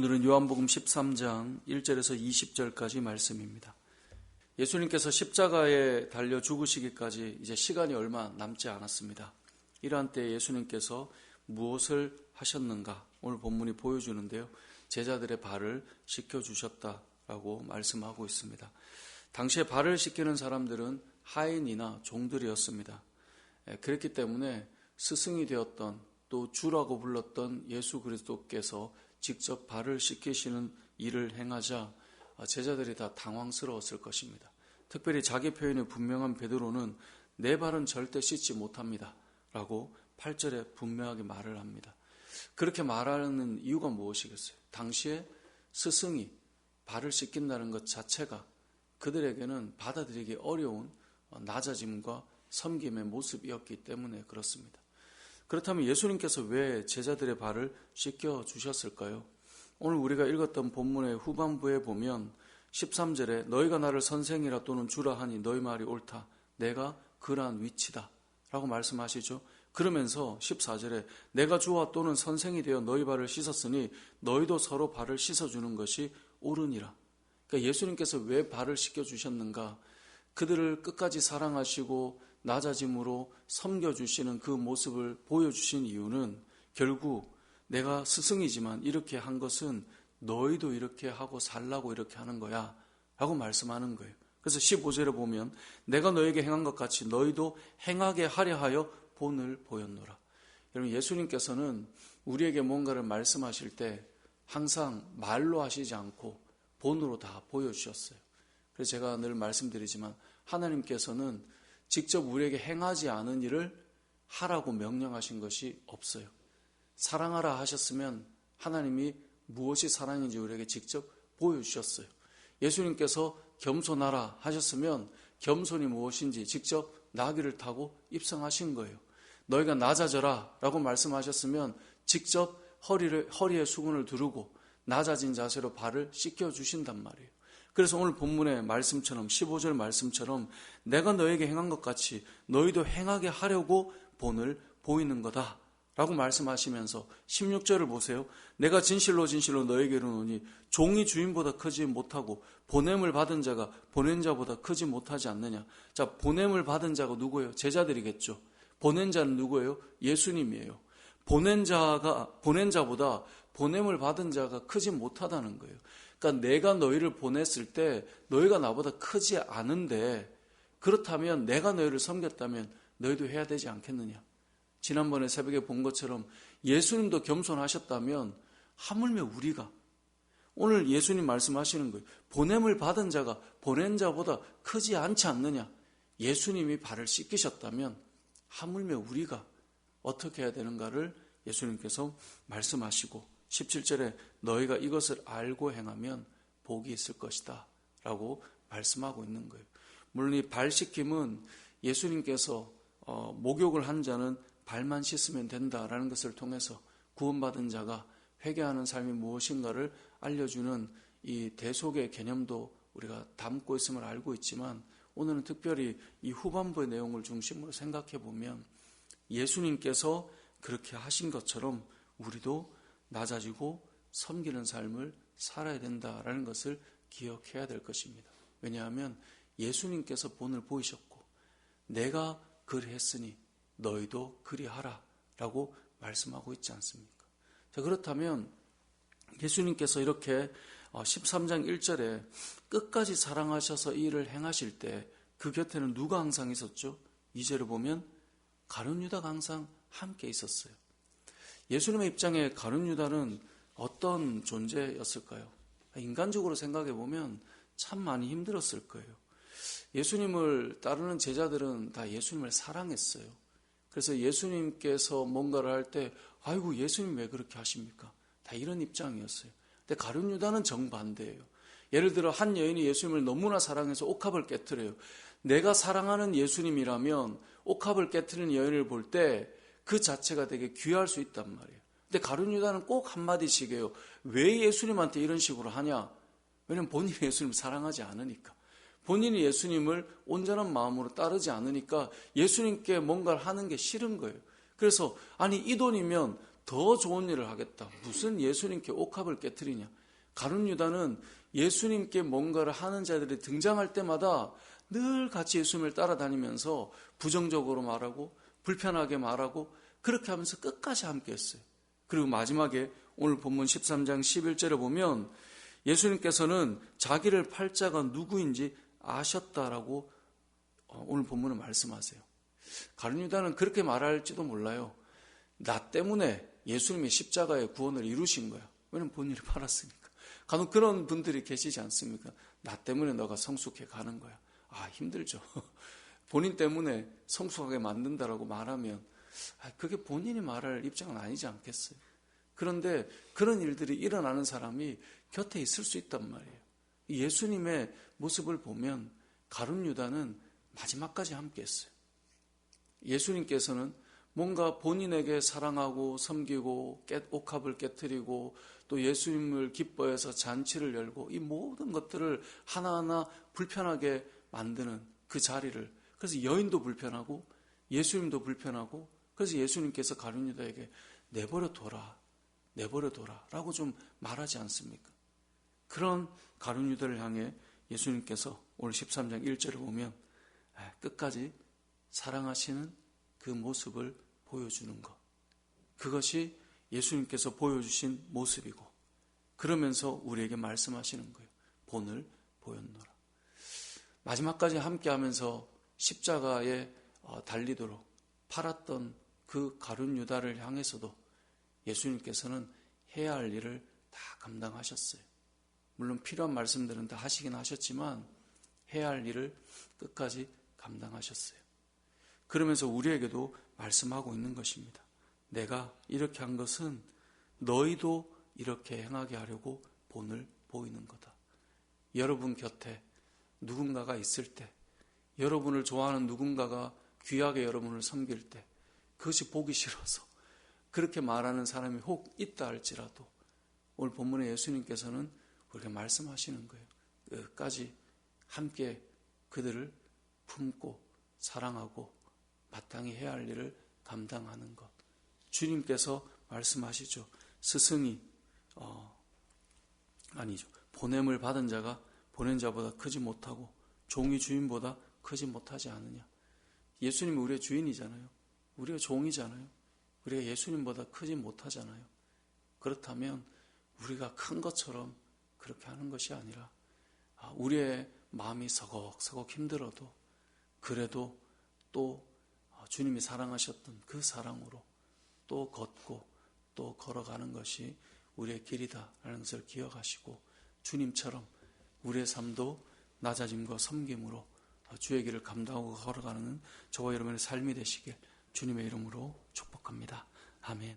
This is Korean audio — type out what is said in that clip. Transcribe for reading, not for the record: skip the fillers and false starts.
오늘은 요한복음 13장 1절에서 20절까지 말씀입니다. 예수님께서 십자가에 달려 죽으시기까지 이제 시간이 얼마 남지 않았습니다. 이러한 때 예수님께서 무엇을 하셨는가? 오늘 본문이 보여주는데요. 제자들의 발을 씻겨주셨다라고 말씀하고 있습니다. 당시에 발을 씻기는 사람들은 하인이나 종들이었습니다. 그렇기 때문에 스승이 되었던 또 주라고 불렀던 예수 그리스도께서 직접 발을 씻기시는 일을 행하자 제자들이 다 당황스러웠을 것입니다. 특별히 자기 표현이 분명한 베드로는 내 발은 절대 씻지 못합니다 라고 8절에 분명하게 말을 합니다. 그렇게 말하는 이유가 무엇이겠어요? 당시에 스승이 발을 씻긴다는 것 자체가 그들에게는 받아들이기 어려운 낮아짐과 섬김의 모습이었기 때문에 그렇습니다. 그렇다면 예수님께서 왜 제자들의 발을 씻겨주셨을까요? 오늘 우리가 읽었던 본문의 후반부에 보면 13절에 너희가 나를 선생이라 또는 주라 하니 너희 말이 옳다. 내가 그러한 위치다 라고 말씀하시죠. 그러면서 14절에 내가 주와 또는 선생이 되어 너희 발을 씻었으니 너희도 서로 발을 씻어주는 것이 옳으니라. 그러니까 예수님께서 왜 발을 씻겨주셨는가? 그들을 끝까지 사랑하시고 낮아짐으로 섬겨주시는 그 모습을 보여주신 이유는 결국 내가 스승이지만 이렇게 한 것은 너희도 이렇게 하고 살라고 이렇게 하는 거야 라고 말씀하는 거예요. 그래서 15절에 보면 내가 너에게 행한 것 같이 너희도 행하게 하려 하여 본을 보였노라. 여러분, 예수님께서는 우리에게 뭔가를 말씀하실 때 항상 말로 하시지 않고 본으로 다 보여주셨어요. 그래서 제가 늘 말씀드리지만 하나님께서는 직접 우리에게 행하지 않은 일을 하라고 명령하신 것이 없어요. 사랑하라 하셨으면 하나님이 무엇이 사랑인지 우리에게 직접 보여주셨어요. 예수님께서 겸손하라 하셨으면 겸손이 무엇인지 직접 나귀를 타고 입성하신 거예요. 너희가 낮아져라 라고 말씀하셨으면 직접 허리에 수건을 두르고 낮아진 자세로 발을 씻겨주신단 말이에요. 그래서 오늘 본문의 말씀처럼 15절 말씀처럼 내가 너에게 행한 것 같이 너희도 행하게 하려고 본을 보이는 거다 라고 말씀하시면서 16절을 보세요. 내가 진실로 진실로 너에게 이르노니 종이 주인보다 크지 못하고 보냄을 받은 자가 보낸 자보다 크지 못하지 않느냐. 자, 보냄을 받은 자가 누구예요? 제자들이겠죠. 보낸 자는 누구예요? 예수님이에요. 보낸 자보다 보냄을 받은 자가 크지 못하다는 거예요. 그러니까 내가 너희를 보냈을 때 너희가 나보다 크지 않은데 그렇다면 내가 너희를 섬겼다면 너희도 해야 되지 않겠느냐. 지난번에 새벽에 본 것처럼 예수님도 겸손하셨다면 하물며 우리가 오늘 예수님 말씀하시는 거예요. 보냄을 받은 자가 보낸 자보다 크지 않지 않느냐. 예수님이 발을 씻기셨다면 하물며 우리가 어떻게 해야 되는가를 예수님께서 말씀하시고 17절에 너희가 이것을 알고 행하면 복이 있을 것이다 라고 말씀하고 있는 거예요. 물론 이 발 씻김은 예수님께서 목욕을 한 자는 발만 씻으면 된다라는 것을 통해서 구원받은 자가 회개하는 삶이 무엇인가를 알려주는 이 대속의 개념도 우리가 담고 있음을 알고 있지만 오늘은 특별히 이 후반부의 내용을 중심으로 생각해 보면 예수님께서 그렇게 하신 것처럼 우리도 낮아지고 섬기는 삶을 살아야 된다라는 것을 기억해야 될 것입니다. 왜냐하면 예수님께서 본을 보이셨고 내가 그리했으니 너희도 그리하라 라고 말씀하고 있지 않습니까? 자, 그렇다면 예수님께서 이렇게 13장 1절에 끝까지 사랑하셔서 이 일을 행하실 때 그 곁에는 누가 항상 있었죠? 2절을 보면 가룟 유다가 항상 함께 있었어요. 예수님의 입장에 가룟 유다는 어떤 존재였을까요? 인간적으로 생각해 보면 참 많이 힘들었을 거예요. 예수님을 따르는 제자들은 다 예수님을 사랑했어요. 그래서 예수님께서 뭔가를 할 때 아이고 예수님 왜 그렇게 하십니까? 다 이런 입장이었어요. 근데 가룟 유다는 정반대예요. 예를 들어 한 여인이 예수님을 너무나 사랑해서 옥합을 깨트려요. 내가 사랑하는 예수님이라면 옥합을 깨트리는 여인을 볼 때 그 자체가 되게 귀할 수 있단 말이에요. 근데 가룟 유다는 꼭 한마디씩 해요. 왜 예수님한테 이런 식으로 하냐? 왜냐면 본인이 예수님을 사랑하지 않으니까. 본인이 예수님을 온전한 마음으로 따르지 않으니까 예수님께 뭔가를 하는 게 싫은 거예요. 그래서 아니 이 돈이면 더 좋은 일을 하겠다. 무슨 예수님께 옥합을 깨트리냐. 가룟 유다는 예수님께 뭔가를 하는 자들이 등장할 때마다 늘 같이 예수님을 따라다니면서 부정적으로 말하고 불편하게 말하고 그렇게 하면서 끝까지 함께했어요. 그리고 마지막에 오늘 본문 13장 11절에 보면 예수님께서는 자기를 팔 자가 누구인지 아셨다라고 오늘 본문은 말씀하세요. 가룟 유다는 그렇게 말할지도 몰라요. 나 때문에 예수님이 십자가의 구원을 이루신 거야. 왜냐면 본인을 팔았으니까. 간혹 그런 분들이 계시지 않습니까? 나 때문에 너가 성숙해 가는 거야. 힘들죠. 본인 때문에 성숙하게 만든다라고 말하면 그게 본인이 말할 입장은 아니지 않겠어요. 그런데 그런 일들이 일어나는 사람이 곁에 있을 수 있단 말이에요. 예수님의 모습을 보면 가룟 유다는 마지막까지 함께했어요. 예수님께서는 뭔가 본인에게 사랑하고 섬기고 옥합을 깨트리고 또 예수님을 기뻐해서 잔치를 열고 이 모든 것들을 하나하나 불편하게 만드는 그 자리를, 그래서 여인도 불편하고 예수님도 불편하고, 그래서 예수님께서 가룟 유다에게 내버려 둬라 라고 좀 말하지 않습니까? 그런 가룟 유다를 향해 예수님께서 오늘 13장 1절을 보면 끝까지 사랑하시는 그 모습을 보여주는 것, 그것이 예수님께서 보여주신 모습이고, 그러면서 우리에게 말씀하시는 거예요. 본을 보였노라. 마지막까지 함께하면서 십자가에 달리도록 팔았던 그 가룟 유다를 향해서도 예수님께서는 해야 할 일을 다 감당하셨어요. 물론 필요한 말씀들은 다 하시긴 하셨지만 해야 할 일을 끝까지 감당하셨어요. 그러면서 우리에게도 말씀하고 있는 것입니다. 내가 이렇게 한 것은 너희도 이렇게 행하게 하려고 본을 보이는 거다. 여러분 곁에 누군가가 있을 때, 여러분을 좋아하는 누군가가 귀하게 여러분을 섬길 때, 그것이 보기 싫어서 그렇게 말하는 사람이 혹 있다 할지라도 오늘 본문에 예수님께서는 우리가 말씀하시는 거예요. 끝까지 함께 그들을 품고 사랑하고 마땅히 해야 할 일을 감당하는 것. 주님께서 말씀하시죠. 스승이 보냄을 받은 자가 보낸 자보다 크지 못하고 종이 주인보다 크지 못하지 않느냐. 예수님이 우리의 주인이잖아요. 우리가 종이잖아요. 우리가 예수님보다 크지 못하잖아요. 그렇다면 우리가 큰 것처럼 그렇게 하는 것이 아니라 우리의 마음이 서걱서걱 힘들어도 그래도 또 주님이 사랑하셨던 그 사랑으로 또 걷고 또 걸어가는 것이 우리의 길이다라는 것을 기억하시고 주님처럼 우리의 삶도 낮아짐과 섬김으로 주의 길을 감당하고 걸어가는 저와 여러분의 삶이 되시길 주님의 이름으로 축복합니다. 아멘.